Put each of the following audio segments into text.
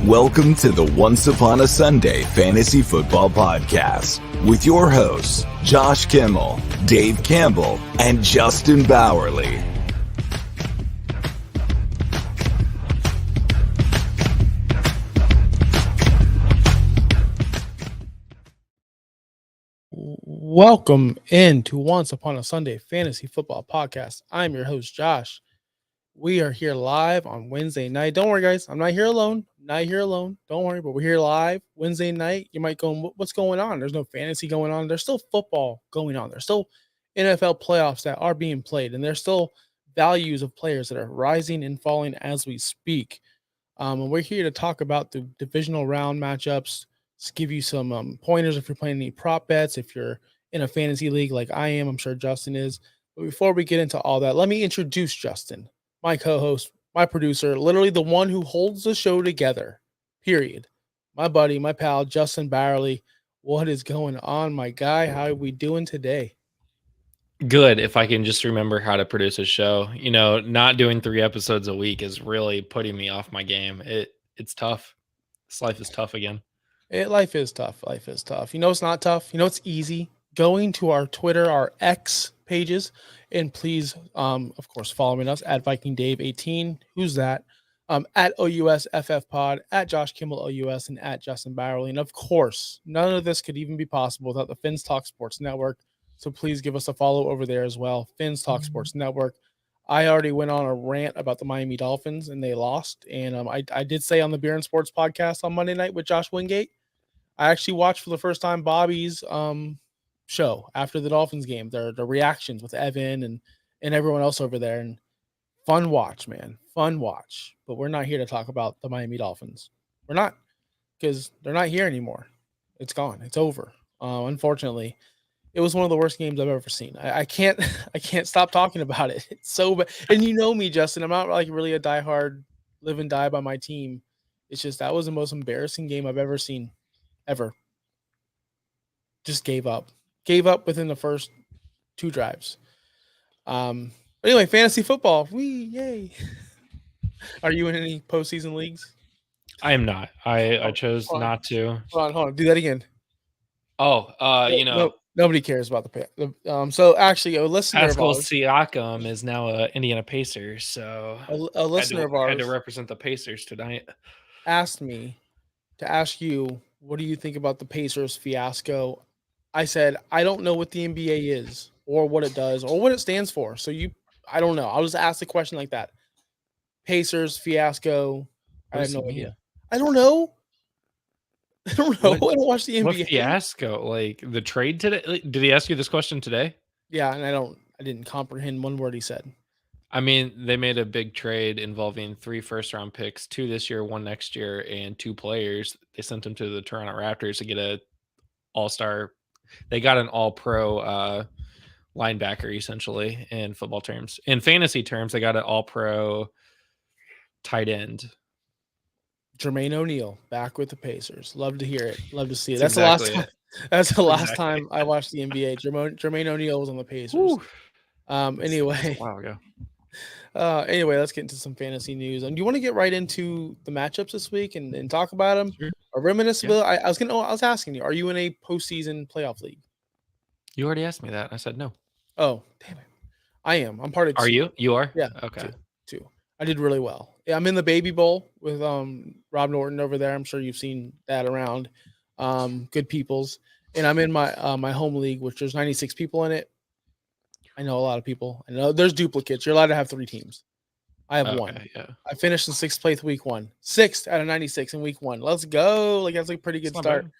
Welcome to the Once Upon a Sunday Fantasy Football Podcast with your hosts, Josh Kimmel, Dave Campbell, and Justin Bauerle. Welcome into Once Upon a Sunday Fantasy Football Podcast. I'm your host, Josh. We are here live on Wednesday night. Don't worry, guys. I'm not here alone. Don't worry, but we're here live Wednesday night. You might go, what's going on? There's no fantasy going on. There's still football going on. There's still NFL playoffs that are being played, and there's still values of players that are rising and falling as we speak. And we're here to talk about the divisional round matchups, to give you some pointers if you're playing any prop bets, if you're in a fantasy league like I am. I'm sure Justin is. But before we get into all that, let me introduce Justin, my co-host, my producer, literally the one who holds the show together, period. My buddy, my pal, Justin Bauerle. What is going on, my guy? How are we doing today? Good, if I can just remember how to produce a show. You know, not doing 3 episodes a week is really putting me off my game. It's tough. This life is tough again. Life is tough. Life is tough. You know it's not tough? You know it's easy? Going to our Twitter, our X pages, and please, of course, following us at VikingDave18. Who's that? At OUSFFPod, at Josh Kimmel OUS, and at Justin Bauerle. And of course, none of this could even be possible without the Fins Talk Sports Network. So please give us a follow over there as well. Fins Talk Sports Network. I already went on a rant about the Miami Dolphins, and they lost. And I did say on the Beer and Sports podcast on Monday night with Josh Wingate, I actually watched for the first time Bobby's show after the Dolphins game, the reactions with Evan and everyone else over there. And fun watch, man. Fun watch. But we're not here to talk about the Miami Dolphins. We're not, because they're not here anymore. It's gone. It's over. Unfortunately, it was one of the worst games I've ever seen. I can't stop talking about it. It's so bad. And you know me, Justin. I'm not like really a diehard live and die by my team. It's just that was the most embarrassing game I've ever seen. Ever. Just gave up within the first 2 drives. But anyway, fantasy football. Yay. Are you in any postseason leagues? I am not. I chose not to. Hold on. Do that again. Oh, nobody cares about the so actually a listener Pascal of ours, Siakam is now a Indiana Pacers, so a listener of ours had to represent the Pacers tonight. Asked me to ask you, what do you think about the Pacers fiasco? I said, I don't know what the NBA is or what it does or what it stands for. So I don't know. I'll just ask the question like that. Pacers fiasco. I have no idea. I don't know. I don't watch the NBA. What fiasco? Like the trade today? Did he ask you this question today? Yeah, and I didn't comprehend one word he said. I mean, they made a big trade involving 3 first-round picks, 2 this year, 1 next year, and 2 players. They sent them to the Toronto Raptors to get a all-star. They got an all-pro linebacker, essentially, in football terms. In fantasy terms, they got an all-pro tight end. Jermaine O'Neal back with the Pacers. Love to hear it. Love to see it. That's the last time I watched the NBA. Jermaine O'Neal was on the Pacers. Woo. Anyway. A while ago. Anyway, let's get into some fantasy news. And do you want to get right into the matchups this week and talk about them? Sure. Or reminisce? Yeah. I was asking you, are you in a postseason playoff league? You already asked me that. I said no. Oh, damn it. I am. I'm part of 2. Are you? You are? Yeah. Okay. 2. I did really well. Yeah, I'm in the Baby Bowl with Rob Norton over there. I'm sure you've seen that around. Good peoples. And I'm in my home league, which there's 96 people in it. I know a lot of people. I know there's duplicates. You're allowed to have 3 teams. I have 1. Yeah. I finished in 6th place week 1. 6th out of 96 in week 1. Let's go. Like that's a pretty good start. Bad.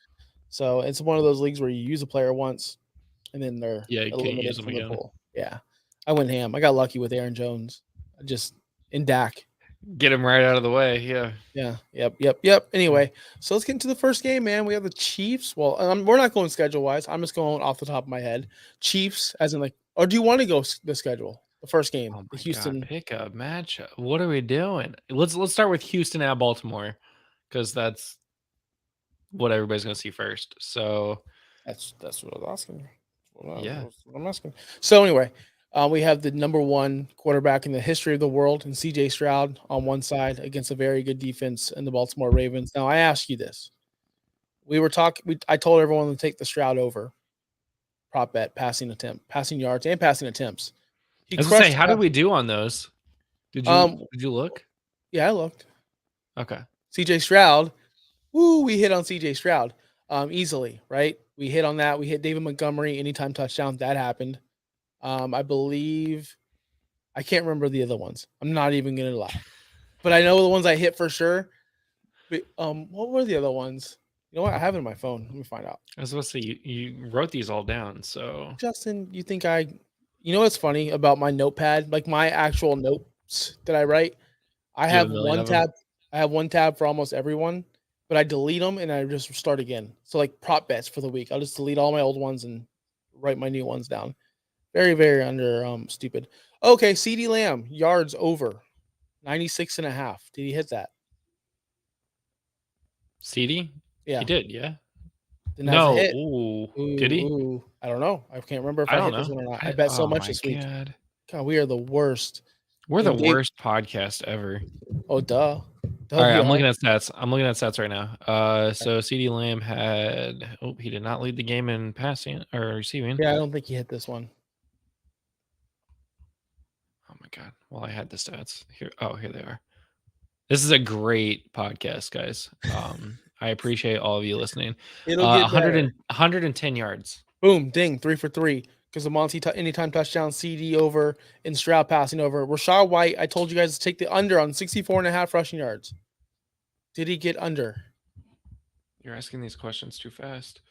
So it's one of those leagues where you use a player once and then they're you can't use them again. Yeah. I went ham. I got lucky with Aaron Jones. Just in Dak. Get him right out of the way. Yeah. Yeah. Yep. Anyway, so let's get into the first game, man. We have the Chiefs. Well, we're not going schedule-wise. I'm just going off the top of my head. Chiefs, as in like, or do you want to go the schedule? The first game, the Houston. God, pick a matchup. What are we doing? Let's start with Houston at Baltimore, because that's what everybody's going to see first. So that's what I was asking. Yeah, what I'm asking. So anyway, We have the number one quarterback in the history of the world, and C.J. Stroud on one side against a very good defense in the Baltimore Ravens. Now, I ask you this: we were talking. I told everyone to take the Stroud over prop bet, passing yards, and passing attempts. He I was gonna say, crushed. how did we do on those? Did you look? Yeah, I looked. Okay. C.J. Stroud. Woo, we hit on C.J. Stroud easily, right? We hit on that. We hit David Montgomery anytime touchdown. That happened. I believe I can't remember the other ones. I'm not even gonna lie, but I know the ones I hit for sure. But, what were the other ones? You know what? I have it on my phone. Let me find out. I was supposed to say you wrote these all down, so Justin, you think you know what's funny about my notepad? Like my actual notes that I write, I do you have have a million one of them? tab. I have one tab for almost everyone, but I delete them and I just start again. So like prop bets for the week, I'll just delete all my old ones and write my new ones down. Very, very stupid. Okay, CD Lamb, yards over 96.5. Did he hit that? CD? Yeah. He did, yeah. Then that's a No. hit. Did he? Ooh. I don't know. I can't remember if I I don't hit this know. one or not. I bet so Oh much my this week. god. God, we are the worst. We're the And Dave, worst podcast ever. oh duh. All right, We I'm are. looking at stats. right now. So CD Lamb he did not lead the game in passing or receiving. Yeah, I don't think he hit this one. Oh my god. Well, I had the stats. Here they are. This is a great podcast, guys. I appreciate all of you listening. It'll get 100 better. 110 yards. Boom, ding, 3 for 3. Because the Monty anytime touchdown, CD over, and Stroud passing over. Rachaad White, I told you guys to take the under on 64.5 rushing yards. Did he get under? You're asking these questions too fast.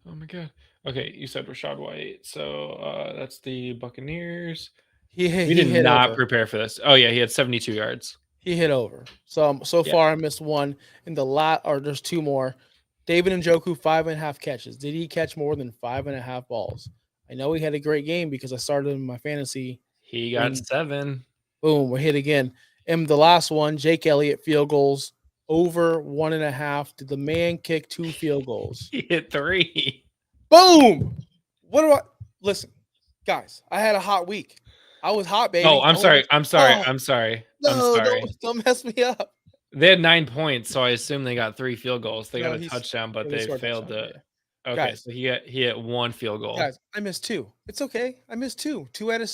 Oh my god. Okay, you said Rachaad White. So that's the Buccaneers. We did hit not over. prepare for this. Oh yeah, he had 72 yards. He hit over. So far I missed one. In the there's two more. David Njoku, 5.5 catches. Did he catch more than 5.5 balls? I know he had a great game because I started him in my fantasy. He got 7. Boom, we hit again. And the last one, Jake Elliott, field goals over 1.5. Did the man kick 2 field goals? He hit 3. Boom. Listen, guys, I had a hot week. I was hot, baby. Oh, I'm sorry. No, don't mess me up. They had 9 points, so I assume they got 3 field goals. They got a touchdown, but they failed to. Yeah. Okay, guys, so he hit 1 field goal. Guys, I missed 2. It's okay. I missed 2. 2 out of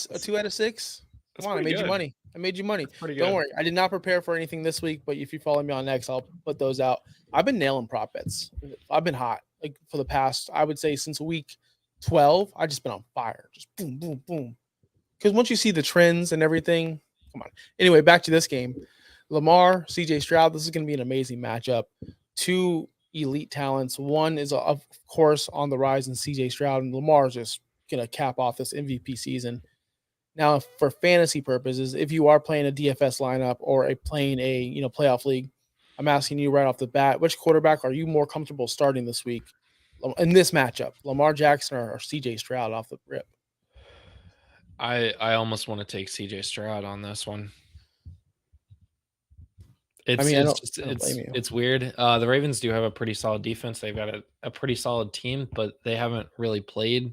6. Come on, I made you money. Pretty good. Don't worry. I did not prepare for anything this week, but if you follow me on X, I'll put those out. I've been nailing prop bets. I've been hot like for the past, I would say since week 12. I just been on fire. Just boom, boom, boom. Because once you see the trends and everything, come on. Anyway, back to this game. Lamar, CJ Stroud, this is going to be an amazing matchup. 2 elite talents. One is, of course, on the rise in CJ Stroud, and Lamar is just going to cap off this MVP season. Now, for fantasy purposes, if you are playing a DFS lineup or playing a playoff league, I'm asking you right off the bat, which quarterback are you more comfortable starting this week in this matchup? Lamar Jackson or CJ Stroud off the rip? I almost want to take CJ Stroud on this one. It's weird. The Ravens do have a pretty solid defense. They've got a pretty solid team, but they haven't really played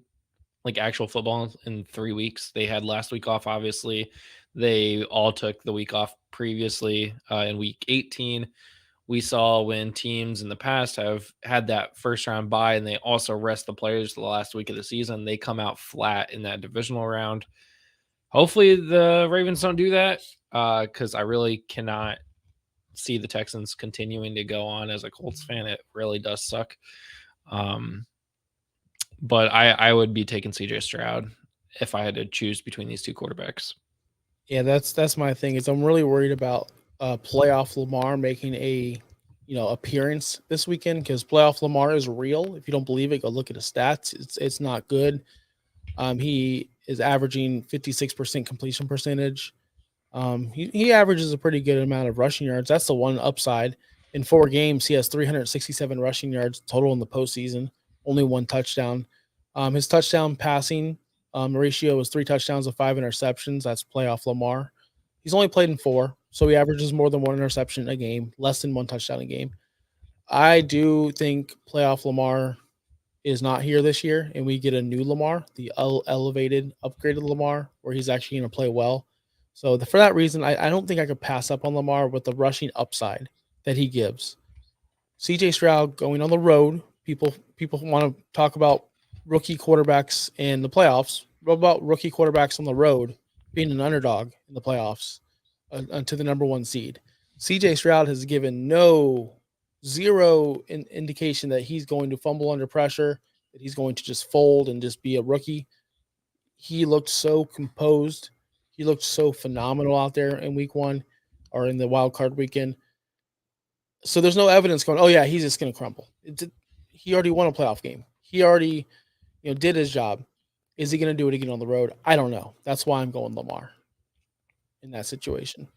like actual football in 3 weeks. They had last week off, obviously. They all took the week off previously in week 18. We saw when teams in the past have had that first round bye and they also rest the players the last week of the season, they come out flat in that divisional round. Hopefully the Ravens don't do that because I really cannot see the Texans continuing to go on. As a Colts fan, it really does suck. But I would be taking CJ Stroud if I had to choose between these two quarterbacks. Yeah, that's my thing. Is I'm really worried about playoff Lamar making a appearance this weekend, because playoff Lamar is real. If you don't believe it, go look at his stats. It's not good. He is averaging 56% completion percentage. He averages a pretty good amount of rushing yards. That's the one upside. In 4 games, he has 367 rushing yards total in the postseason, only 1 touchdown. His touchdown passing ratio is 3 touchdowns to 5 interceptions. That's playoff Lamar. He's only played in 4, so he averages more than 1 interception a game, less than 1 touchdown a game. I do think playoff Lamar is not here this year, and we get a new Lamar, the elevated, upgraded Lamar, where he's actually going to play well. So for that reason, I don't think I could pass up on Lamar with the rushing upside that he gives. CJ Stroud going on the road. People want to talk about rookie quarterbacks in the playoffs. What about rookie quarterbacks on the road being an underdog in the playoffs to the number 1 seed? CJ Stroud has given zero indication that he's going to fumble under pressure, that he's going to just fold and just be a rookie. He looked so composed. He looked so phenomenal out there in week 1 or in the wild card weekend. So there's no evidence going, oh yeah, he's just going to crumble. He already won a playoff game. He already, did his job. Is he going to do it again on the road? I don't know. That's why I'm going Lamar in that situation.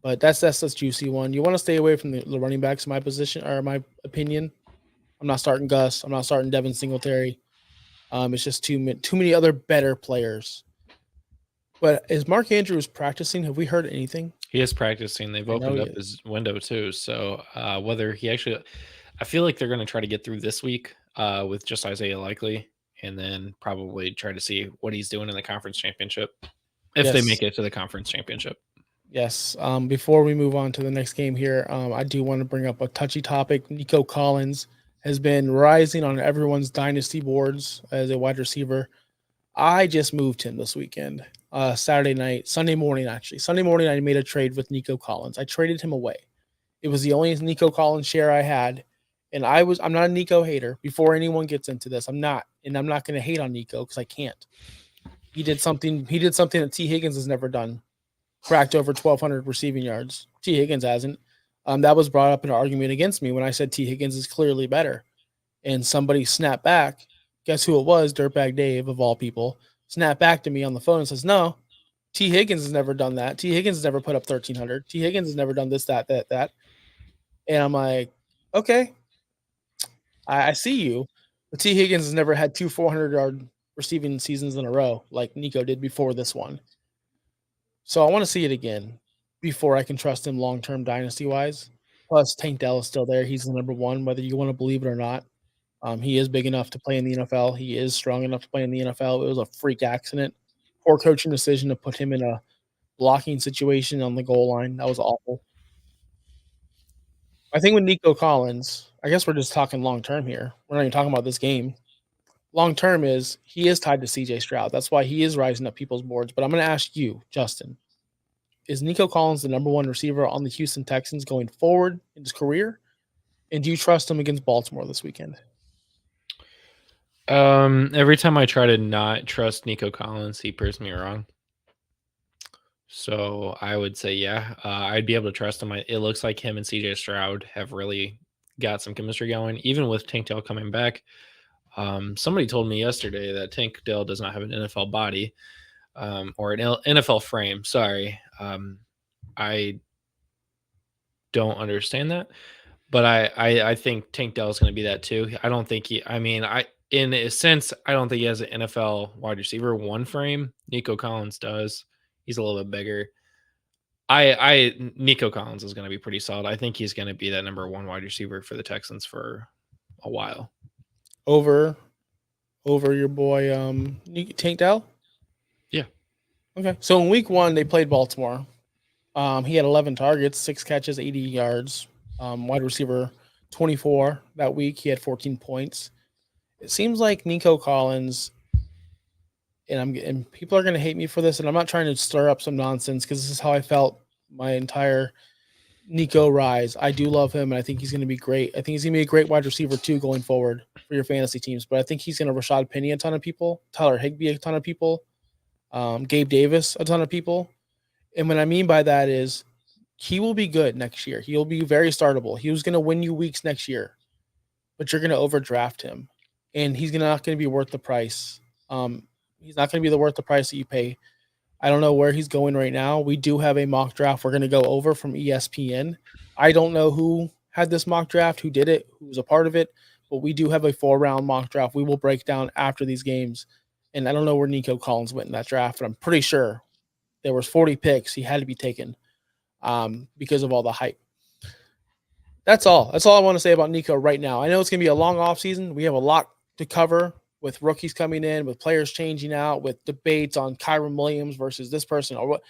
But that's a juicy one. You want to stay away from the running backs in my position or my opinion. I'm not starting Gus. I'm not starting Devin Singletary. It's just too many other better players. But is Mark Andrews practicing? Have we heard anything? He is practicing. They've opened up his window too. So whether he actually, I feel like they're going to try to get through this week with just Isaiah Likely, and then probably try to see what he's doing in the conference championship if they make it to the conference championship. Yes. Before we move on to the next game here, I do want to bring up a touchy topic. Nico Collins has been rising on everyone's dynasty boards as a wide receiver. I just moved him this weekend, Sunday morning, I made a trade with Nico Collins. I traded him away. It was the only Nico Collins share I had. And I'm not a Nico hater. Before anyone gets into this, I'm not. And I'm not going to hate on Nico because I can't. He did something that T. Higgins has never done. Cracked over 1,200 receiving yards. T. Higgins hasn't. That was brought up in an argument against me when I said T. Higgins is clearly better. And somebody snapped back. Guess who it was? Dirtbag Dave, of all people. Snapped back to me on the phone and says, no, T. Higgins has never done that. T. Higgins has never put up 1,300. T. Higgins has never done this, that. And I'm like, okay, I see you. But T. Higgins has never had 2 400-yard receiving seasons in a row like Nico did before this one. So I want to see it again before I can trust him long-term dynasty-wise. Plus, Tank Dell is still there. He's the number 1, whether you want to believe it or not. He is big enough to play in the NFL. He is strong enough to play in the NFL. It was a freak accident. Poor coaching decision to put him in a blocking situation on the goal line. That was awful. I think with Nico Collins, I guess we're just talking long-term here. We're not even talking about this game. Long-term is he is tied to CJ Stroud. That's why he is rising up people's boards. But I'm going to ask you, Justin, is Nico Collins the number 1 receiver on the Houston Texans going forward in his career? And do you trust him against Baltimore this weekend? Every time I try to not trust Nico Collins, he proves me wrong. So I would say, yeah, I'd be able to trust him. It looks like him and CJ Stroud have really got some chemistry going, even with Tank Dell coming back. Somebody told me yesterday that Tank Dell does not have an NFL body or an NFL frame. Sorry. I don't understand that, but I think Tank Dell is going to be that too. I don't think in a sense, I don't think he has an NFL wide receiver 1 frame. Nico Collins does. He's a little bit bigger. Nico Collins is going to be pretty solid. I think he's going to be that number 1 wide receiver for the Texans for a while. Over your boy Tank Dell? Yeah. Okay. So in week 1, they played Baltimore. He had 11 targets, 6 catches, 80 yards. Wide receiver 24 that week. He had 14 points. It seems like Nico Collins, and people are going to hate me for this, and I'm not trying to stir up some nonsense because this is how I felt my entire Nico rise. I do love him, and I think he's going to be great. I think he's going to be a great wide receiver too going forward for your fantasy teams. But I think he's going to Rashad Penny a ton of people, Tyler Higbee a ton of people, Gabe Davis a ton of people. And what I mean by that is he will be good next year. He'll be very startable. He was going to win you weeks next year, but you're going to overdraft him, and he's not going to be worth the price. He's not going to be worth the price that you pay. I don't know where he's going right now. We do have a mock draft we're going to go over from ESPN. I don't know who had this mock draft, who did it, who was a part of it, but we do have a 4-round mock draft we will break down after these games. And I don't know where Nico Collins went in that draft, but I'm pretty sure there was 40 picks. He had to be taken because of all the hype. That's all. That's all I want to say about Nico right now. I know it's going to be a long offseason. We have a lot to cover with rookies coming in, with players changing out, with debates on Kyron Williams versus this person or what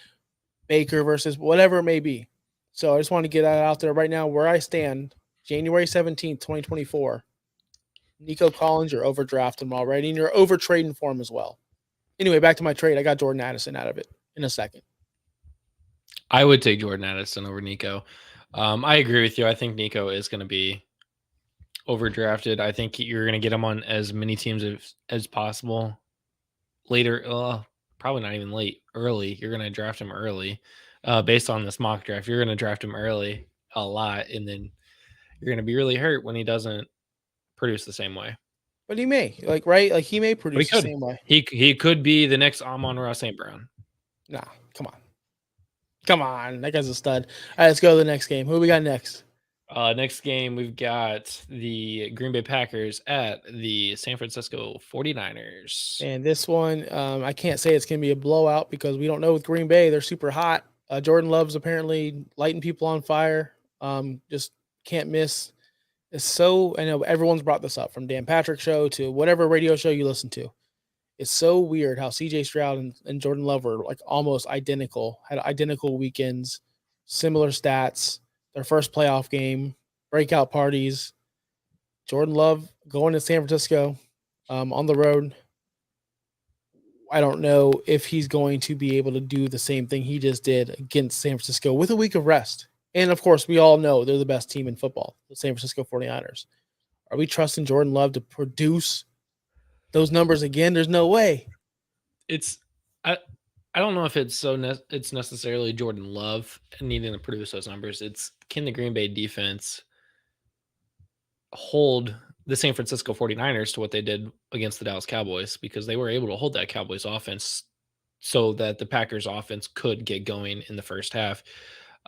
Baker versus whatever it may be. So I just want to get that out there right now where I stand, January 17th, 2024. Nico Collins, you're overdrafting him already, and you're over trading for him as well. Anyway, back to my trade. I got Jordan Addison out of it in a second. I would take Jordan Addison over Nico. I agree with you. I think Nico is going to be overdrafted. I think you're going to get him on as many teams as possible. Later, probably not even late, early. You're going to draft him early based on this mock draft. You're going to draft him early a lot, and then you're going to be really hurt when he doesn't produce the same way. But he may, right? Like he may produce the same way. He could be the next Amon-Ra St. Brown. Nah, come on. Come on. That guy's a stud. All right, let's go to the next game. Who we got next? Next game, we've got the Green Bay Packers at the San Francisco 49ers. And this one, I can't say it's going to be a blowout because we don't know with Green Bay. They're super hot. Jordan Love's apparently lighting people on fire. Just can't miss. It's so, I know everyone's brought this up from Dan Patrick's show to whatever radio show you listen to. It's so weird how CJ Stroud and Jordan Love are like almost identical, had identical weekends, similar stats, their first playoff game, breakout parties. Jordan Love going to San Francisco on the road. I don't know if he's going to be able to do the same thing he just did against San Francisco with a week of rest. And, of course, we all know they're the best team in football, the San Francisco 49ers. Are we trusting Jordan Love to produce those numbers again? There's no way. I don't know if it's it's necessarily Jordan Love needing to produce those numbers. It's can the Green Bay defense hold the San Francisco 49ers to what they did against the Dallas Cowboys, because they were able to hold that Cowboys offense so that the Packers offense could get going in the first half.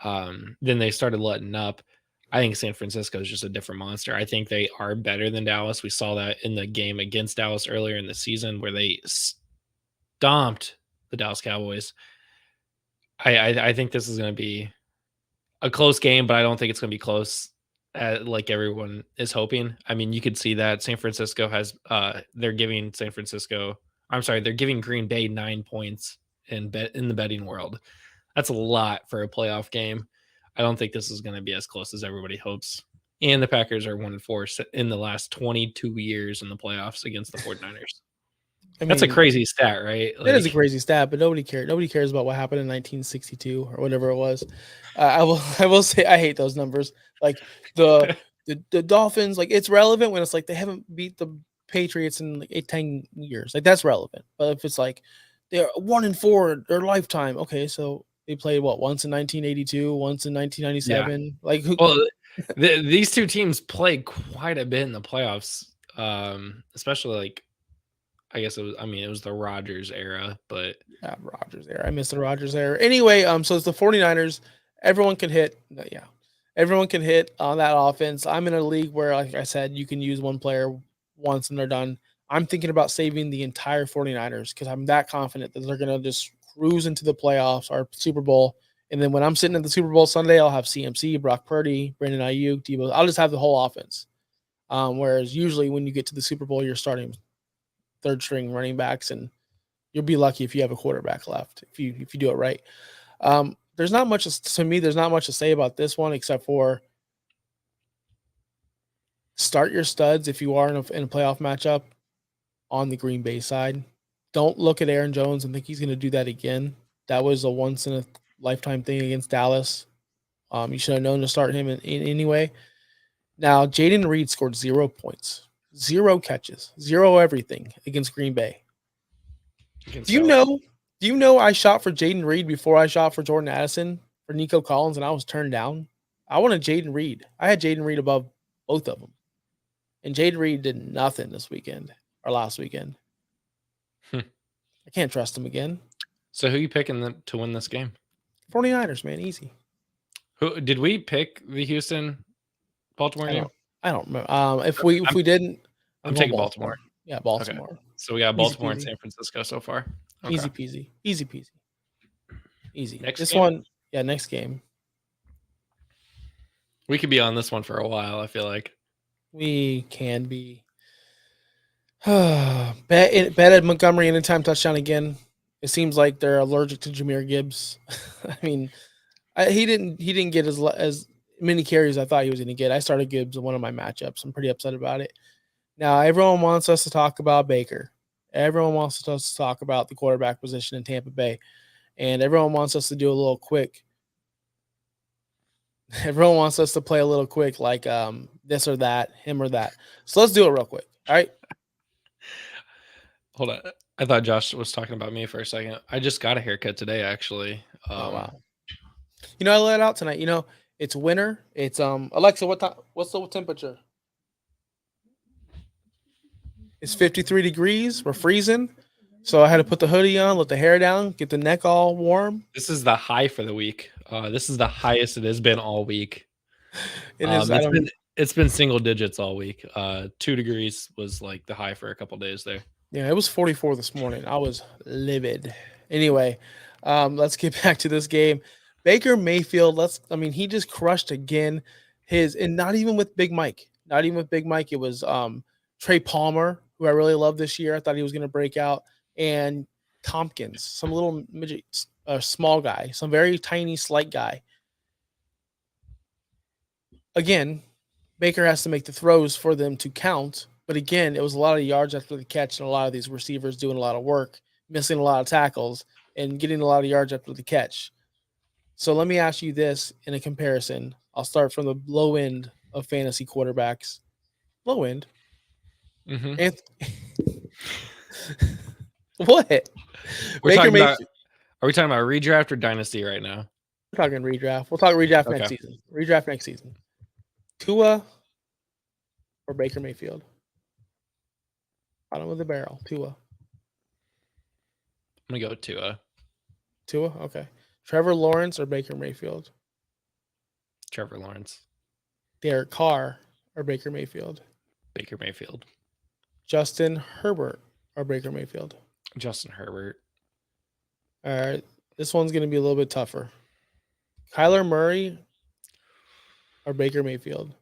Then they started letting up. I think San Francisco is just a different monster. I think they are better than Dallas. We saw that in the game against Dallas earlier in the season where they stomped the Dallas Cowboys. I think this is going to be a close game, but I don't think it's going to be close like everyone is hoping. I mean, you could see that San Francisco has they're giving Green Bay 9 points in the betting world. That's a lot for a playoff game. I don't think this is going to be as close as everybody hopes. And the Packers are 1-4 in the last 22 years in the playoffs against the 49ers. That's a crazy stat, right? It is a crazy stat, but nobody cares. Nobody cares about what happened in 1962 or whatever it was. I will say I hate those numbers. Like the Dolphins, like it's relevant when it's like they haven't beat the Patriots in like 10 years. Like that's relevant. But if it's like they're 1-4 their lifetime, okay, so they played once in 1982, once in 1997. Yeah. Like these two teams played quite a bit in the playoffs, especially like. I guess it was the Rodgers era, but yeah, Rodgers era. I miss the Rodgers era. Anyway, so it's the 49ers. Everyone can hit. Yeah. Everyone can hit on that offense. I'm in a league where, like I said, you can use one player once and they're done. I'm thinking about saving the entire 49ers because I'm that confident that they're going to just cruise into the playoffs or Super Bowl. And then when I'm sitting at the Super Bowl Sunday, I'll have CMC, Brock Purdy, Brandon Ayuk, Debo. I'll just have the whole offense. Whereas usually when you get to the Super Bowl, you're starting third string running backs, and you'll be lucky if you have a quarterback left if you do it right. There's not much to say about this one except for start your studs if you are in a playoff matchup on the Green Bay side. Don't look at Aaron Jones and think he's going to do that again. That was a once in a lifetime thing against Dallas. You should have known to start him in anyway. Now, Jaden Reed scored 0 points. 0 catches, 0 everything against Green Bay. Do you know I shot for Jaden Reed before I shot for Jordan Addison for Nico Collins and I was turned down? I wanted Jaden Reed. I had Jaden Reed above both of them. And Jaden Reed did nothing this weekend or last weekend. I can't trust him again. So who are you picking to win this game? 49ers, man, easy. Who did we pick the Houston Baltimore game? I don't remember. If we didn't, I'm taking Baltimore. Yeah, Baltimore. Okay. So we got Baltimore and San Francisco so far. Okay. Easy peasy. Easy. Next game? Next game. We could be on this one for a while, I feel like. We can be. Bet Montgomery anytime touchdown again. It seems like they're allergic to Jahmyr Gibbs. I mean, he didn't get as many carries I thought he was going to get. I started Gibbs in one of my matchups. I'm pretty upset about it. Now everyone wants us to talk about Baker. Everyone wants us to talk about the quarterback position in Tampa Bay, and everyone wants us to do a little quick. Everyone wants us to play a little quick, like this or that, him or that. So let's do it real quick. All right. Hold on. I thought Josh was talking about me for a second. I just got a haircut today, actually. Oh wow. I let it out tonight. It's winter. It's Alexa, what's the temperature? It's 53 degrees. We're freezing. So I had to put the hoodie on, let the hair down, get the neck all warm. This is the high for the week. This is the highest it has been all week. It's been single digits all week. 2 degrees was like the high for a couple days there. Yeah, it was 44 this morning. I was livid. Anyway, let's get back to this game. Baker Mayfield, he just crushed again. And not even with Big Mike. Not even with Big Mike. It was Trey Palmer, who I really love this year. I thought he was going to break out. And Tompkins, some little midget, small guy, some very tiny, slight guy. Again, Baker has to make the throws for them to count. But again, it was a lot of yards after the catch and a lot of these receivers doing a lot of work, missing a lot of tackles, and getting a lot of yards after the catch. So let me ask you this in a comparison. I'll start from the low end of fantasy quarterbacks. Low end. Mm-hmm. What? Are we talking about redraft or dynasty right now? We're talking redraft. We'll talk redraft next season. Redraft next season. Tua or Baker Mayfield? Bottom of the barrel. Tua. I'm going to go with Tua. Tua? Okay. Trevor Lawrence or Baker Mayfield? Trevor Lawrence. Derek Carr or Baker Mayfield? Baker Mayfield. Justin Herbert or Baker Mayfield? Justin Herbert. All right. This one's going to be a little bit tougher. Kyler Murray or Baker Mayfield?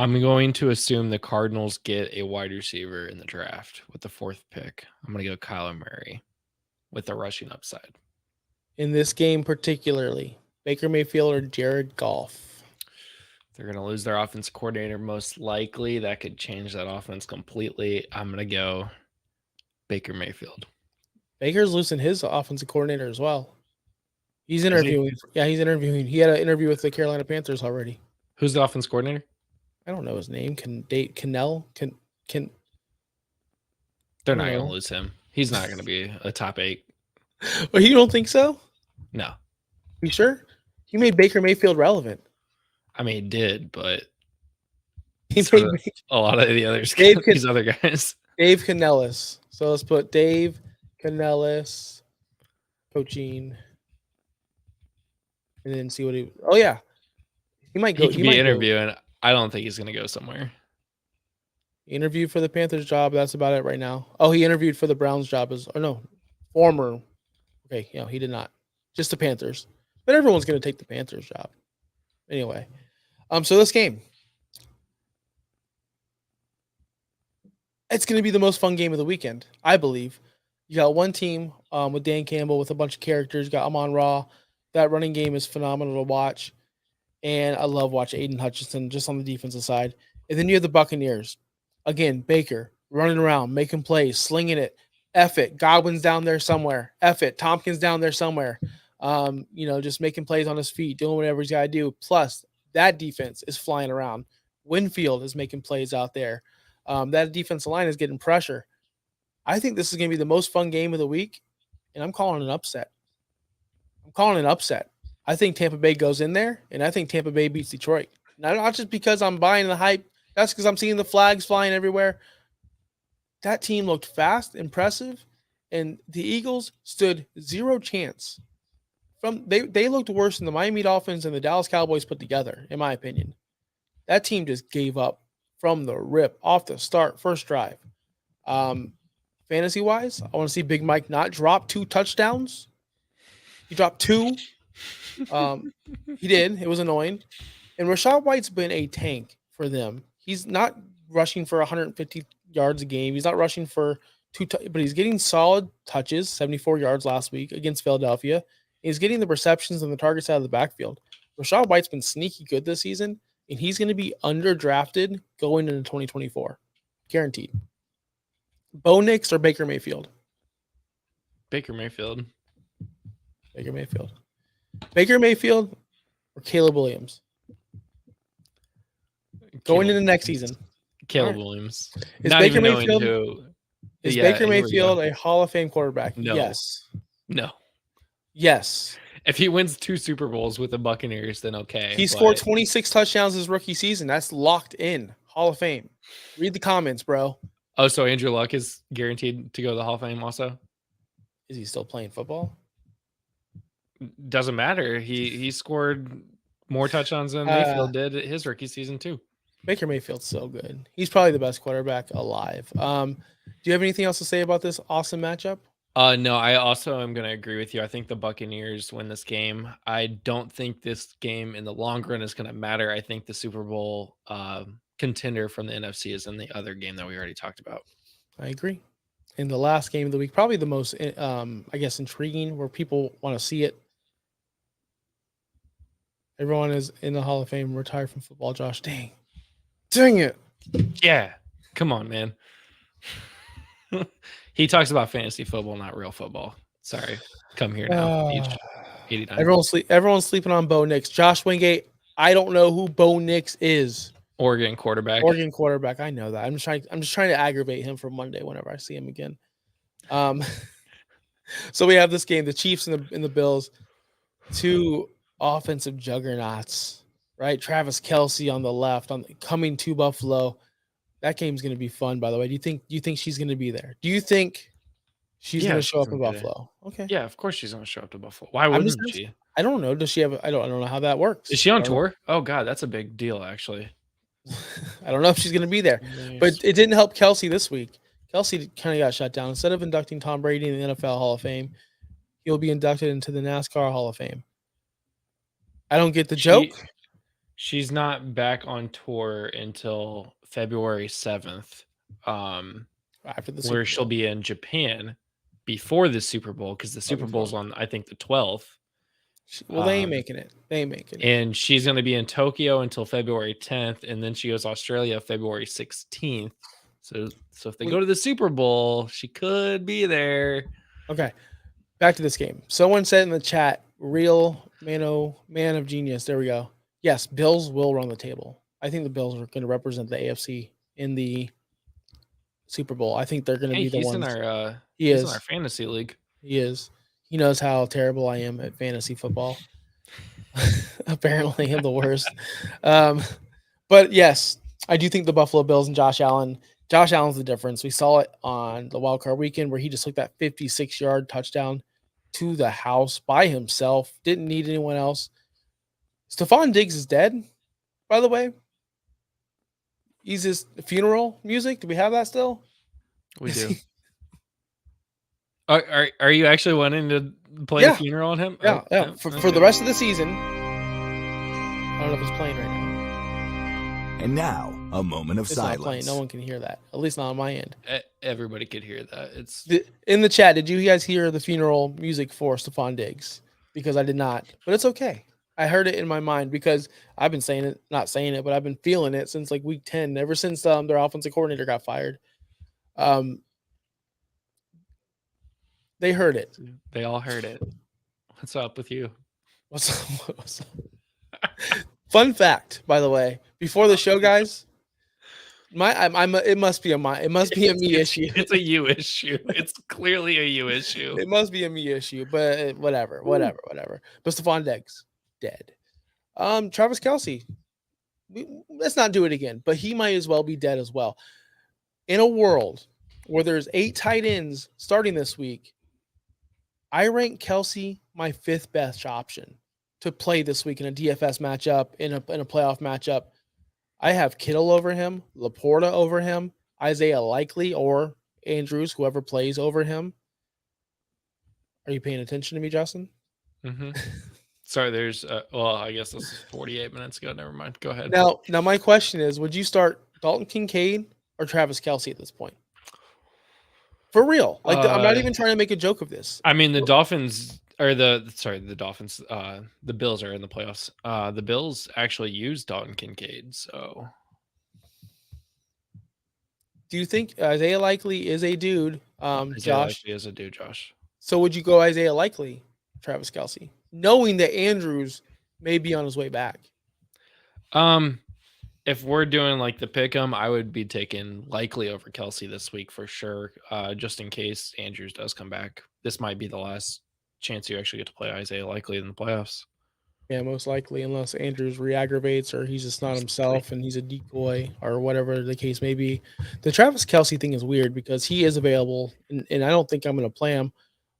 I'm going to assume the Cardinals get a wide receiver in the draft with the 4th pick. I'm going to go Kyler Murray with the rushing upside. In this game particularly, Baker Mayfield or Jared Goff? They're going to lose their offense coordinator most likely. That could change that offense completely. I'm going to go Baker Mayfield. Baker's losing his offensive coordinator as well. He's interviewing. Yeah, he's interviewing. He had an interview with the Carolina Panthers already. Who's the offense coordinator? I don't know his name. They're not going to lose him. He's not going to be a top 8. Well, you don't think so? No. You sure? He made Baker Mayfield relevant. I mean, he did, but he made a lot of the others, these other guys. Dave Canellis. So let's put Dave Canellis coaching, and then see what he. Oh yeah, he might go. He could be interviewing. I don't think he's going to go somewhere. He interviewed for the Panthers job. That's about it right now. Oh, he interviewed for the Browns job former. Okay, he did not. Just the Panthers. But everyone's going to take the Panthers job. Anyway, so this game, it's going to be the most fun game of the weekend, I believe. You got one team with Dan Campbell with a bunch of characters. You got Amon-Ra. That running game is phenomenal to watch. And I love watching Aiden Hutchinson just on the defensive side. And then you have the Buccaneers. Again, Baker running around, making plays, slinging it. F it. Godwin's down there somewhere. F it. Tompkins down there somewhere. Just making plays on his feet, doing whatever he's got to do. Plus, that defense is flying around. Winfield is making plays out there. That defensive line is getting pressure. I think this is going to be the most fun game of the week, and I'm calling an upset. I think Tampa Bay goes in there, and I think Tampa Bay beats Detroit. Not just because I'm buying the hype. That's because I'm seeing the flags flying everywhere. That team looked fast, impressive, and the Eagles stood zero chance. They looked worse than the Miami Dolphins and the Dallas Cowboys put together, in my opinion. That team just gave up from the rip, off the start, first drive. Fantasy-wise, I want to see Big Mike not drop 2 touchdowns. He dropped 2. He did. It was annoying. And Rachaad White's been a tank for them. He's not rushing for 150 yards a game. He's not rushing for but he's getting solid touches, 74 yards last week against Philadelphia. He's getting the receptions and the targets out of the backfield. Rashad White's been sneaky good this season, and he's going to be underdrafted going into 2024. Guaranteed. Bo Nix or Baker Mayfield? Baker Mayfield. Baker Mayfield. Baker Mayfield or Caleb Williams? Going into next season. Caleb Williams. Is Not Baker even knowing Mayfield who. Is Yeah, Baker here we Mayfield go. a Hall of Fame quarterback? No. Yes. No. Yes. If he wins 2 Super Bowls with the Buccaneers, then okay. He scored 26 touchdowns his rookie season. That's locked in. Hall of Fame. Read the comments, bro. Oh, so Andrew Luck is guaranteed to go to the Hall of Fame also? Is he still playing football? Doesn't matter. He scored more touchdowns than Mayfield did his rookie season too. Baker Mayfield's so good. He's probably the best quarterback alive. Do you have anything else to say about this awesome matchup? No, I also am going to agree with you. I think the Buccaneers win this game. I don't think this game in the long run is going to matter. I think the Super Bowl contender from the NFC is in the other game that we already talked about. I agree. In the last game of the week, probably the most, I guess, intriguing, where people want to see it. Everyone is in the Hall of Fame, retired from football. Josh, dang it. Yeah, come on, man. He talks about fantasy football, not real football. Sorry, come here now. Age 89. Everyone's sleeping on Bo Nix. Josh Wingate. I don't know who Bo Nix is. Oregon quarterback. I know that. I'm just trying to aggravate him for Monday whenever I see him again. So we have this game, the Chiefs and the Bills, 2 offensive juggernauts, right? Travis Kelce on the left, coming to Buffalo. That game's going to be fun, by the way. Do you think she's going to be there? Do you think she's going to show up in Buffalo? Okay. Yeah, of course she's going to show up to Buffalo. Why wouldn't she? I don't know. Does she have? I don't know how that works. Is she on tour? Oh God, that's a big deal, actually. I don't know if she's going to be there, but it didn't help Kelce this week. Kelce kind of got shut down. Instead of inducting Tom Brady in the NFL Hall of Fame, he'll be inducted into the NASCAR Hall of Fame. I don't get the joke. She's not back on tour until February 7th, after the where she'll be in Japan before the Super Bowl, because the Super Bowl's on, I think, the 12th. Well, they ain't making it. And she's going to be in Tokyo until February 10th, and then she goes to Australia February 16th. So if they go to the Super Bowl, she could be there. Okay, back to this game. Someone said in the chat, "Real man of genius." There we go. Yes, Bills will run the table. I think the Bills are going to represent the AFC in the Super Bowl. I think they're going to be the ones. He's in our fantasy league. He is. He knows how terrible I am at fantasy football. Apparently, I'm the worst. But yes, I do think the Buffalo Bills and Josh Allen. Josh Allen's the difference. We saw it on the wild card weekend where he just took that 56-yard touchdown to the house by himself. Didn't need anyone else. Stephon Diggs is dead, by the way. He's his funeral music. Do we have that still? We do. Are you actually wanting to play a funeral on him? Yeah, yeah. For the rest of the season. I don't know if it's playing right now. And now, a moment of it's silence. Not playing. No one can hear that. At least not on my end. Everybody could hear that. It's in the chat. Did you guys hear the funeral music for Stephon Diggs? Because I did not. But it's okay. I heard it in my mind because I've been saying it, not saying it, but I've been feeling it since like week 10, ever since their offensive coordinator got fired. They heard it. They all heard it. What's up with you? What's up? Fun fact, by the way, before the show, guys, it must be a me issue. It's a you issue. It's clearly a you issue. It must be a me issue, but whatever. But Stephon Diggs dead. Travis Kelce, let's not do it again, but he might as well be dead as well. In a world where there's 8 tight ends starting this week, I rank Kelce my 5th best option to play this week in a DFS matchup, in a playoff matchup. I have Kittle over him, Laporta over him, Isaiah Likely or Andrews, whoever plays over him. Are you paying attention to me, Justin? Mm-hmm. Sorry, there's I guess this is 48 minutes ago. Never mind. Go ahead. Now my question is, would you start Dalton Kincaid or Travis Kelce at this point? For real. Like, I'm not even trying to make a joke of this. I mean, the Dolphins or the Dolphins, the Bills are in the playoffs. The Bills actually used Dalton Kincaid, so Do you think Isaiah Likely is a dude, Isaiah Josh? Likely is a dude, Josh. So would you go Isaiah Likely, Travis Kelce, knowing that Andrews may be on his way back? If we're doing like the pick 'em, I would be taking Likely over Kelce this week for sure. Just in case Andrews does come back. This might be the last chance you actually get to play Isaiah Likely in the playoffs. Yeah, most likely, unless Andrews re-aggravates or he's just not himself and he's a decoy or whatever the case may be. The Travis Kelce thing is weird because he is available, and I don't think I'm going to play him.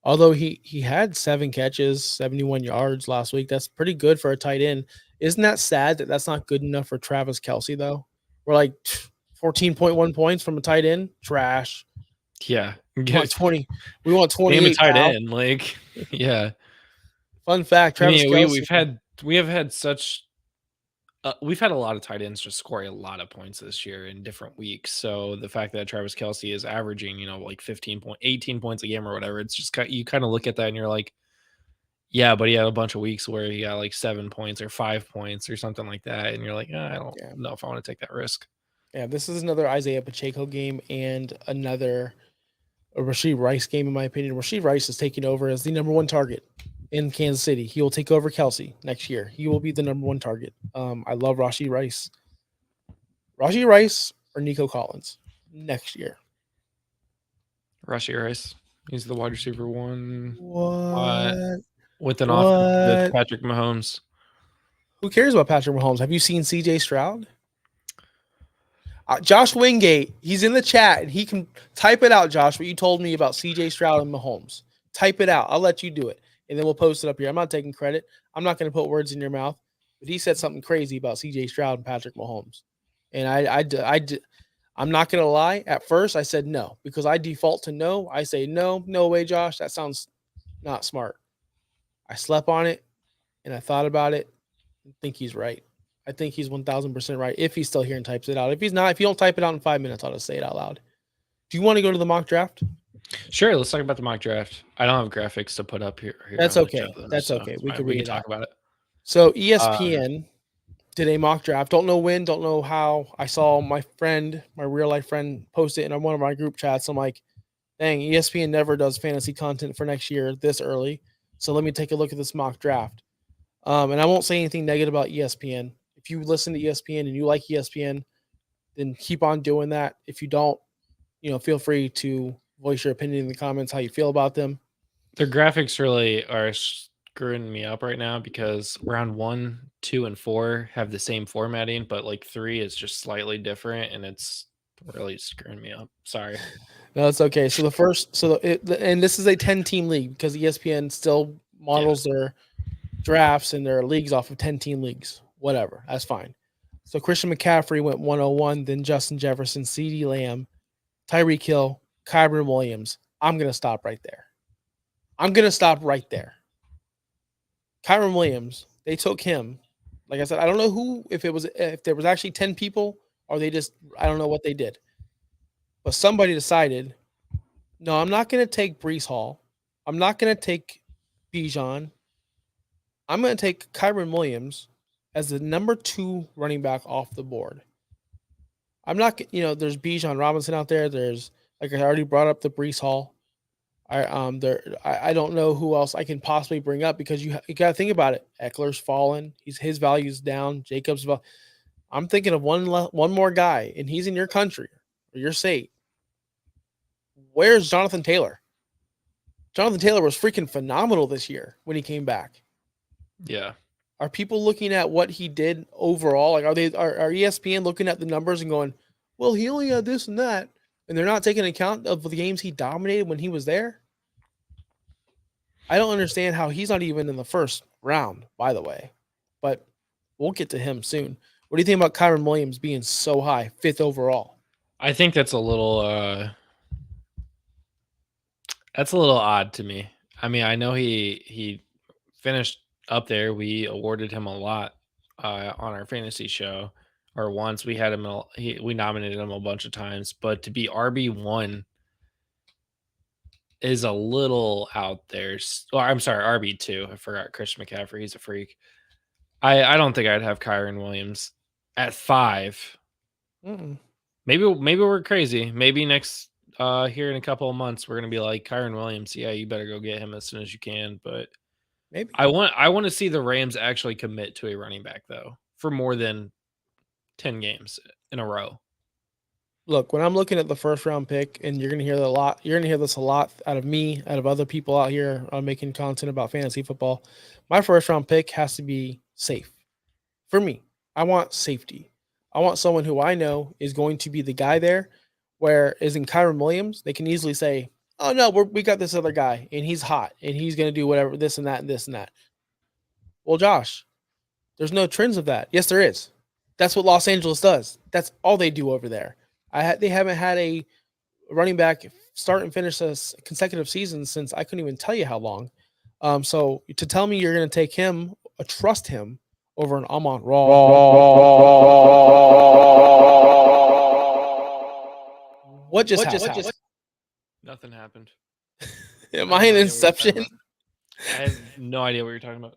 Although he had 7 catches, 71 yards last week. That's pretty good for a tight end. Isn't that sad that that's not good enough for Travis Kelce, though? We're like 14.1 points from a tight end? Trash. Yeah. We want 20. We want 28. Name a tight pal. end. Like, yeah. Fun fact, Travis Kelce. We've had a lot of tight ends just scoring a lot of points this year in different weeks. So the fact that Travis Kelce is averaging, like 18 points a game or whatever, it's just you kind of look at that and you're like, yeah, but he had a bunch of weeks where he got like 7 points or 5 points or something like that. And you're like, I don't know if I want to take that risk. Yeah, this is another Isaiah Pacheco game and another Rashee Rice game, in my opinion. Rashee Rice is taking over as the number 1 target in Kansas City. He will take over Kelce next year. He will be the number 1 target. I love Rashee Rice. Rashee Rice or Nico Collins next year? Rashee Rice. He's the wide receiver 1. What? With an offense with Patrick Mahomes. Who cares about Patrick Mahomes? Have you seen CJ Stroud? Josh Wingate, he's in the chat, and he can type it out, Josh, what you told me about CJ Stroud and Mahomes. Type it out. I'll let you do it, and then we'll post it up here. I'm not taking credit. I'm not going to put words in your mouth, but he said something crazy about CJ Stroud and Patrick Mahomes. And I'm not going to lie. At first, I said no because I default to no. I say no way, Josh. That sounds not smart. I slept on it, and I thought about it and think he's right. I think he's 1,000% right if he's still here and types it out. If he's not, if you don't type it out in 5 minutes, I'll just say it out loud. Do you want to go to the mock draft? Sure. Let's talk about the mock draft. I don't have graphics to put up here. That's okay. That's okay. We can talk about it. So ESPN did a mock draft. Don't know when, don't know how. I saw my real life friend, post it in one of my group chats. I'm like, dang, ESPN never does fantasy content for next year this early. So let me take a look at this mock draft. And I won't say anything negative about ESPN. If you listen to ESPN and you like ESPN, then keep on doing that. If you don't, feel free to voice your opinion in the comments, how you feel about them. Their graphics really are screwing me up right now because round 1, 2, and 4 have the same formatting, but like 3 is just slightly different, and it's really screwing me up. Sorry. No, it's okay. So and this is a 10-team league because ESPN still models their drafts and their leagues off of 10-team leagues. Whatever, that's fine. So Christian McCaffrey went 101, then Justin Jefferson, CeeDee Lamb, Tyreek Hill, Kyren Williams. I'm going to stop right there. Kyren Williams, they took him. Like I said, I don't know if there was actually 10 people or I don't know what they did. But somebody decided, no, I'm not going to take Breece Hall. I'm not going to take Bijan. I'm going to take Kyren Williams as the number 2 running back off the board. I'm not, there's Bijan Robinson out there. There's, like I already brought up, the Breece Hall. I don't know who else I can possibly bring up because you got to think about it. Eckler's fallen. His value's down. Jacobs. I'm thinking of one more guy, and he's in your country or your state. Where's Jonathan Taylor? Jonathan Taylor was freaking phenomenal this year when he came back. Yeah. Are people looking at what he did overall? Like, are ESPN looking at the numbers and going, well, he only had this and that, and they're not taking account of the games he dominated when he was there? I don't understand how he's not even in the first round, by the way, but we'll get to him soon. What do you think about Kyren Williams being so high, 5th overall? I think that's a little odd to me. I mean, I know he finished up there. We awarded him a lot on our fantasy show, or once. We had him. We nominated him a bunch of times, but to be RB1 is a little out there. Or I'm sorry, RB2. I forgot Christian McCaffrey. He's a freak. I don't think I'd have Kyren Williams at 5. Mm-mm. Maybe we're crazy. Maybe next here in a couple of months we're gonna be like Kyren Williams. Yeah, you better go get him as soon as you can. But Maybe. I want to see the Rams actually commit to a running back though for more than 10 games in a row. Look, when I'm looking at the first round pick, and you're gonna hear that a lot. You're gonna hear this a lot out of me, out of other people out here making content about fantasy football. My first round pick has to be safe. For me, I want safety. I want someone who I know is going to be the guy there. Where is in Kyren Williams, they can easily say, "Oh no, we got this other guy, and he's hot, and he's going to do whatever this and that and this and that." Well, Josh, there's no trends of that. Yes, there is. That's what Los Angeles does. That's all they do over there. They haven't had a running back start and finish a consecutive season since I couldn't even tell you how long. So to tell me you're going to take him, trust him over an Amon Raw. What just happened? Nothing happened. Am I an Inception? I have no idea what you're talking about.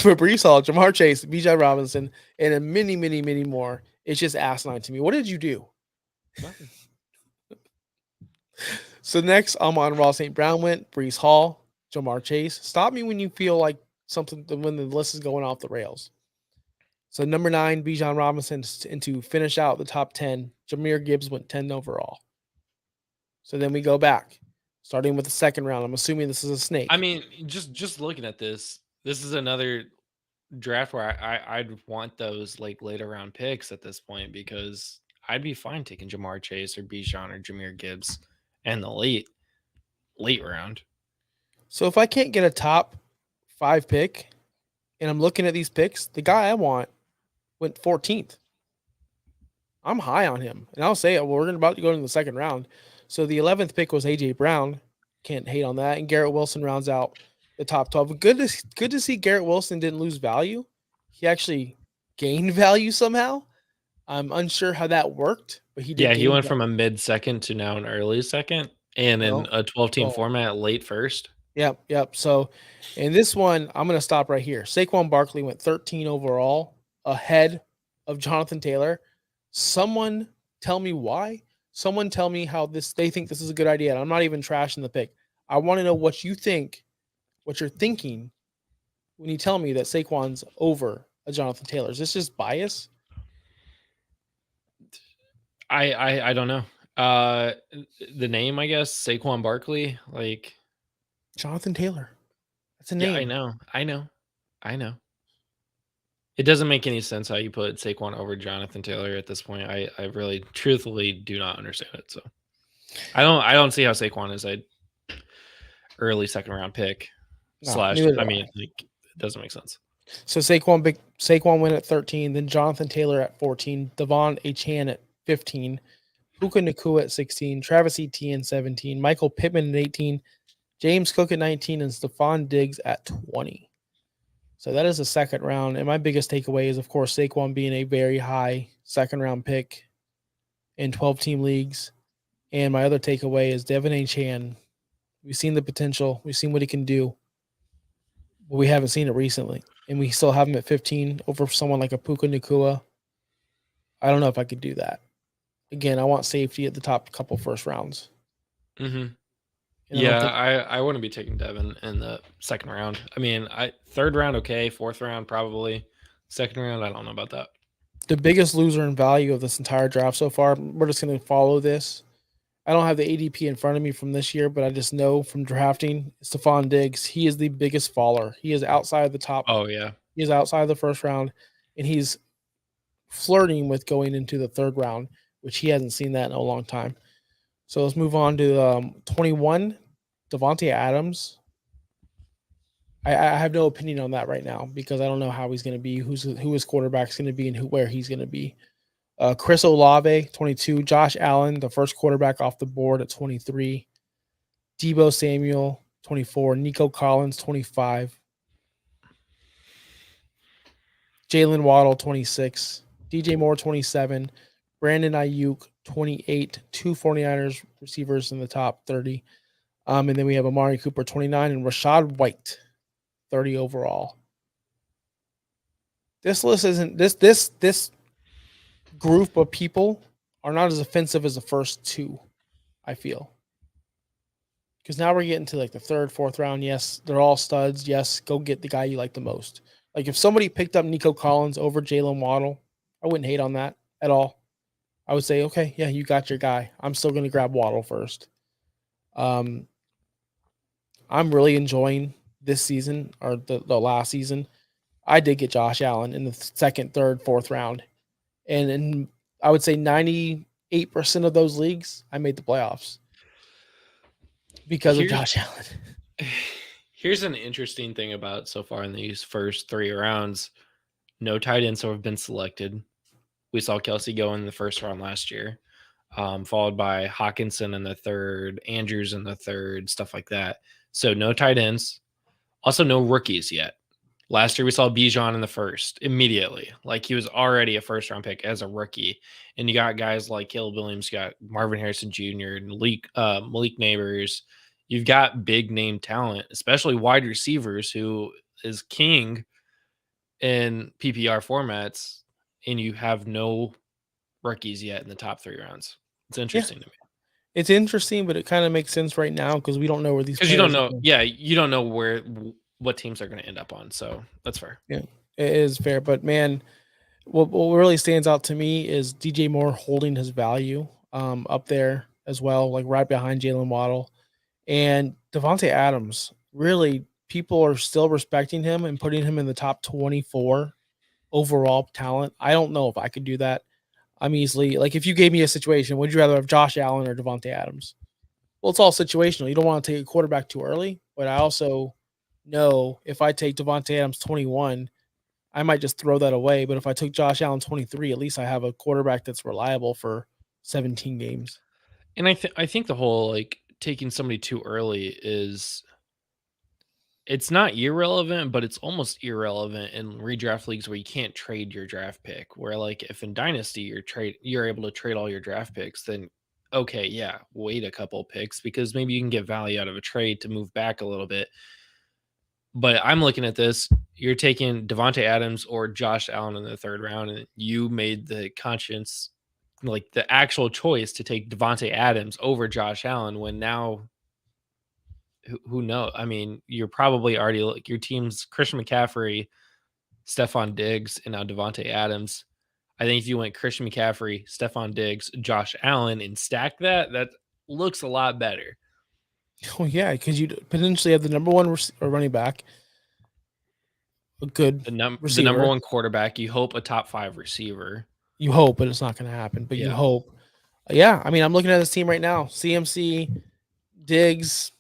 For Brees Hall, Jamar Chase, Bijan Robinson, and a many more. It's just asinine to me. What did you do? Nothing. So next, Amon Ross St. Brown went, Brees Hall, Jamar Chase. Stop me when you feel like when the list is going off the rails. So number 9, Bijan Robinson, and to finish out the top 10, Jahmyr Gibbs went 10 overall. So then we go back, starting with the second round. I'm assuming this is a snake. I mean, just looking at this is another draft where I'd want those like later round picks at this point, because I'd be fine taking Jamar Chase or Bijan or Jahmyr Gibbs in the late round. So if I can't get a top 5 pick, and I'm looking at these picks, the guy I want went 14th. I'm high on him. And I'll say it. Well, we're about to go into the second round. So the 11th pick was A.J. Brown. Can't hate on that. And Garrett Wilson rounds out the top 12. Good to see Garrett Wilson didn't lose value. He actually gained value somehow. I'm unsure how that worked, but he did. Yeah, he went from a mid-second to now an early second, and in a 12-team format, late first. Yep. So in this one, I'm going to stop right here. Saquon Barkley went 13 overall, ahead of Jonathan Taylor. Someone tell me why. Someone tell me how they think this is a good idea. And I'm not even trashing the pick. I want to know what you think, what you're thinking when you tell me that Saquon's over a Jonathan Taylor. Is this just bias? I don't know. The name, I guess, Saquon Barkley, like Jonathan Taylor. That's a name. Yeah, I know. It doesn't make any sense how you put Saquon over Jonathan Taylor at this point. I really, truthfully, do not understand it. So I don't see how Saquon is a early second round pick. It doesn't make sense. So Saquon went at 13, then Jonathan Taylor at 14, Devon Achane at 15, Puka Nacua at 16, Travis Etienne 17, Michael Pittman at 18, James Cook at 19, and Stephon Diggs at 20. So that is the second round. And my biggest takeaway is, of course, Saquon being a very high second round pick in 12-team leagues. And my other takeaway is Devon Achane. We've seen the potential. We've seen what he can do. But we haven't seen it recently. And we still have him at 15 over someone like a Puka Nacua. I don't know if I could do that. Again, I want safety at the top couple first rounds. Mm-hmm. Yeah, I wouldn't be taking Devin in the second round. I mean, third round, okay. Fourth round, probably. Second round, I don't know about that. The biggest loser in value of this entire draft so far, we're just going to follow this. I don't have the ADP in front of me from this year, but I just know from drafting, Stephon Diggs, he is the biggest faller. He is outside of the top. Oh, yeah. He is outside of the first round, and he's flirting with going into the third round, which he hasn't seen that in a long time. So let's move on to 21, Devontae Adams. I have no opinion on that right now because I don't know how he's going to be, who his quarterback's going to be, and where he's going to be. Chris Olave, 22. Josh Allen, the first quarterback off the board at 23. Deebo Samuel, 24. Nico Collins, 25. Jalen Waddle, 26. DJ Moore, 27. Brandon Ayuk, 28. Two 49ers receivers in the top 30. And then we have Amari Cooper, 29. And Rashad White, 30 overall. This list isn't this group of people are not as offensive as the first two, I feel. Because now we're getting to like the third, fourth round. Yes, they're all studs. Yes, go get the guy you like the most. Like if somebody picked up Nico Collins over Jalen Waddle, I wouldn't hate on that at all. I would say, okay, yeah, you got your guy. I'm still going to grab Waddle first. I'm really enjoying this season or the last season. I did get Josh Allen in the second, third, fourth round. And in, I would say 98% of those leagues, I made the playoffs because of Josh Allen. Here's an interesting thing about so far in these first three rounds. No tight ends have been selected. We saw Kelsey go in the first round last year, followed by Hawkinson in the third, Andrews in the third, stuff like that. So no tight ends. Also no rookies yet. Last year we saw Bijan in the first immediately. Like he was already a first-round pick as a rookie. And you got guys like Caleb Williams, you got Marvin Harrison Jr., and Malik Neighbors. You've got big-name talent, especially wide receivers, who is king in PPR formats, and you have no rookies yet in the top three rounds. It's interesting to me. It's interesting, but it kind of makes sense right now because we don't know where these players you don't know. Yeah, you don't know what teams are going to end up on. So that's fair. Yeah, it is fair. But man, what really stands out to me is DJ Moore holding his value up there as well, like right behind Jalen Waddle. And Devontae Adams, really, people are still respecting him and putting him in the top 24 overall talent. I don't know if I could do that. I'm easily, like, if you gave me a situation, would you rather have Josh Allen or Devontae Adams? Well, it's all situational. You don't want to take a quarterback too early, but I also know if I take Devontae Adams 21, I might just throw that away. But if I took Josh Allen 23, at least I have a quarterback that's reliable for 17 games. And I think the whole, like, taking somebody too early is, it's not irrelevant, but it's almost irrelevant in redraft leagues where you can't trade your draft pick. Where, like, if in Dynasty you're able to trade all your draft picks, then okay, yeah, wait a couple picks because maybe you can get value out of a trade to move back a little bit. But I'm looking at this, you're taking Devontae Adams or Josh Allen in the third round, and you made the conscience, like the actual choice to take Devontae Adams over Josh Allen when now, who knows? I mean, you're probably already, like, your team's Christian McCaffrey, Stephon Diggs, and now Devontae Adams. I think if you went Christian McCaffrey, Stephon Diggs, Josh Allen, and stack that looks a lot better. Oh, yeah, because you potentially have the number one running back, a good the number one quarterback. You hope a top 5 receiver. You hope, but it's not going to happen. But you hope. Yeah, I mean, I'm looking at this team right now. CMC, Diggs,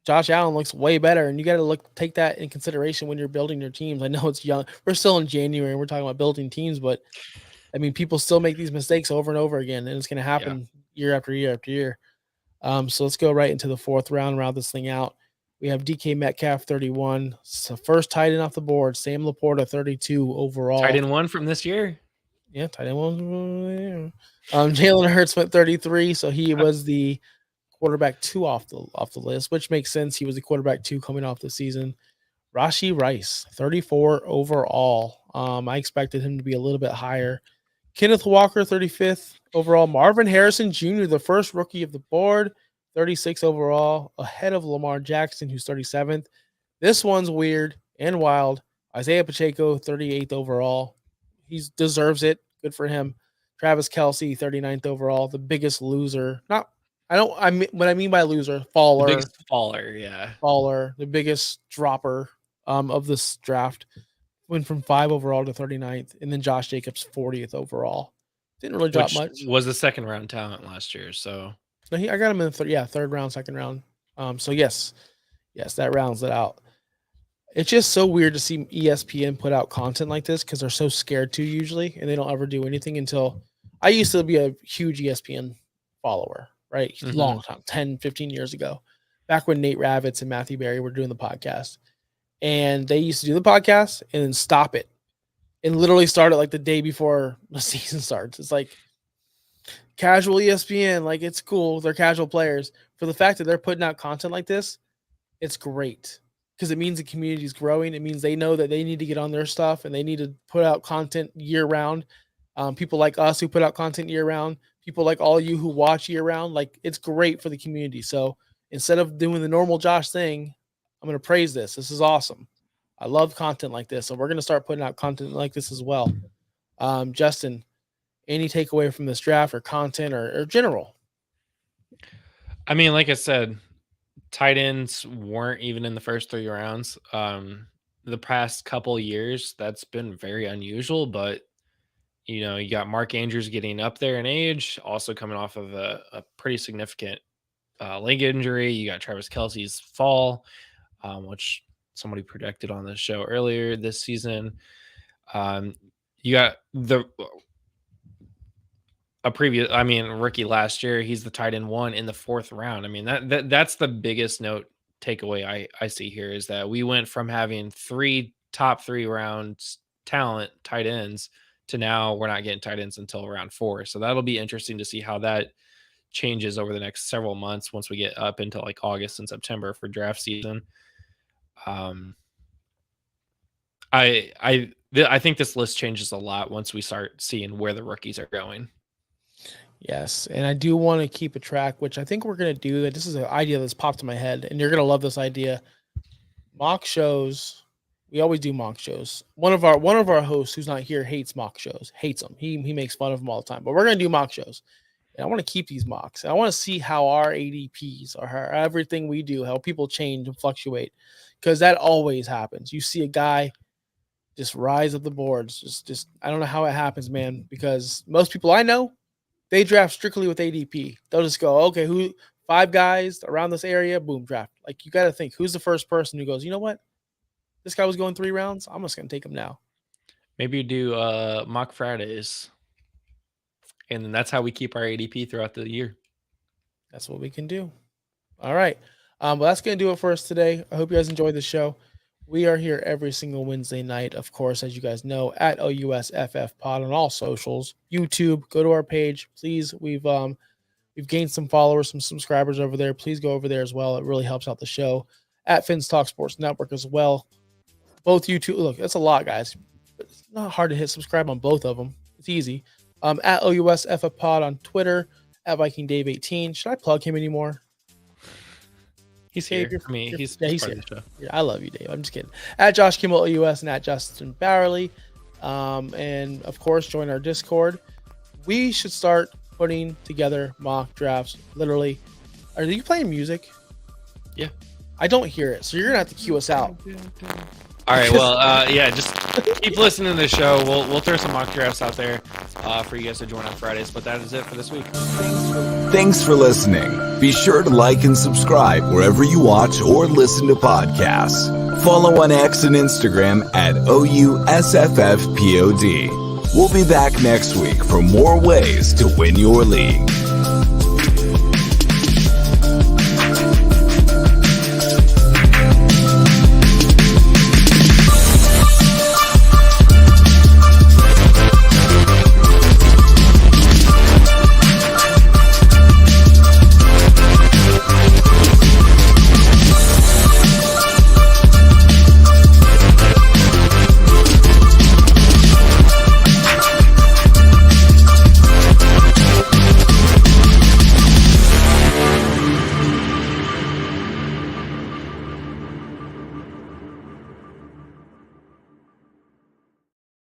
Josh Allen looks way better, and you got to take that in consideration when you're building your teams. I know it's young. We're still in January, and we're talking about building teams, but I mean, people still make these mistakes over and over again, and it's going to happen year after year after year. So let's go right into the fourth round, round this thing out. We have DK Metcalf, 31. So first tight end off the board. Sam Laporta, 32 overall. Tight end 1 from this year? Yeah, tight end 1. Jalen Hurts went 33, so he was the quarterback 2 off the list, which makes sense. He was the quarterback 2 coming off the season. Rashee Rice, 34 overall. I expected him to be a little bit higher. Kenneth Walker, 35th overall. Marvin Harrison Jr., the first rookie of the board, 36 overall, ahead of Lamar Jackson, who's 37th. This one's weird and wild. Isaiah Pacheco, 38th overall. He deserves it. Good for him. Travis Kelce, 39th overall. The biggest loser. What I mean by loser, faller. The biggest faller, yeah. Faller, the biggest dropper of this draft. Went from 5 overall to 39th, and then Josh Jacobs 40th overall. Didn't really drop much. Was a second round talent last year, so no, I got him in the third round, second round. So yes, that rounds it out. It's just so weird to see ESPN put out content like this because they're so scared to usually, and they don't ever do anything until. I used to be a huge ESPN follower, right? Mm-hmm. Long time, 10, 15 years ago, back when Nate Ravitz and Matthew Berry were doing the podcast. And they used to do the podcast and then stop it and literally start it like the day before the season starts. It's like casual ESPN, like it's cool. They're casual players. For the fact that they're putting out content like this, it's great because it means the community is growing. It means they know that they need to get on their stuff and they need to put out content year round. People like us who put out content year round, people like all you who watch year round, like it's great for the community. So instead of doing the normal Josh thing, I'm going to praise this. This is awesome. I love content like this. So we're going to start putting out content like this as well. Justin, any takeaway from this draft or content or general? I mean, like I said, tight ends weren't even in the first 3 rounds. The past couple years, that's been very unusual, but you know, you got Mark Andrews getting up there in age, also coming off of a pretty significant leg injury. You got Travis Kelce's fall, which somebody predicted on the show earlier this season. You got rookie last year. He's the tight end 1 in the 4th round. I mean, that's the biggest takeaway I see here is that we went from having 3 top 3 rounds talent tight ends to now we're not getting tight ends until round 4. So that'll be interesting to see how that changes over the next several months once we get up into like August and September for draft season. I think this list changes a lot once we start seeing where the rookies are going. Yes, and I do want to keep a track, which I think we're going to do. That this is an idea that's popped in my head, and you're going to love this idea. Mock shows. We always do mock shows. One of our hosts who's not here hates mock shows. Hates them. He makes fun of them all the time. But we're going to do mock shows. And I want to keep these mocks. And I want to see how our ADPs or how everything we do, how people change and fluctuate. Because that always happens. You see a guy just rise up the boards. Just I don't know how it happens, man. Because most people I know, they draft strictly with ADP. They'll just go, okay, 5 guys around this area, boom, draft. Like you got to think, who's the first person who goes, you know what? This guy was going 3 rounds. I'm just going to take him now. Maybe you do mock Fridays. And then that's how we keep our ADP throughout the year. That's what we can do. All right. Well, that's going to do it for us today. I hope you guys enjoyed the show. We are here every single Wednesday night, of course, as you guys know, at OUSFF Pod on all socials. YouTube, go to our page. Please, we've gained some followers, some subscribers over there. Please go over there as well. It really helps out the show. At Fins Talk Sports Network as well. Both YouTube. Look, that's a lot, guys. But it's not hard to hit subscribe on both of them. It's easy. At OUSFF Pod on Twitter. At Viking Dave 18. Should I plug him anymore? He's here. He's here. Yeah, I love you, Dave. I'm just kidding. At Josh Kimmel OUS and at Justin Bauerle. And of course, join our Discord. We should start putting together mock drafts. Literally. Are you playing music? Yeah. I don't hear it, so you're gonna have to cue us out. All right. Well, yeah. Just keep listening to the show. We'll throw some mock drafts out there for you guys to join on Fridays. But that is it for this week. Thanks for listening. Be sure to like and subscribe wherever you watch or listen to podcasts. Follow on X and Instagram at OUSFFPOD. We'll be back next week for more ways to win your league.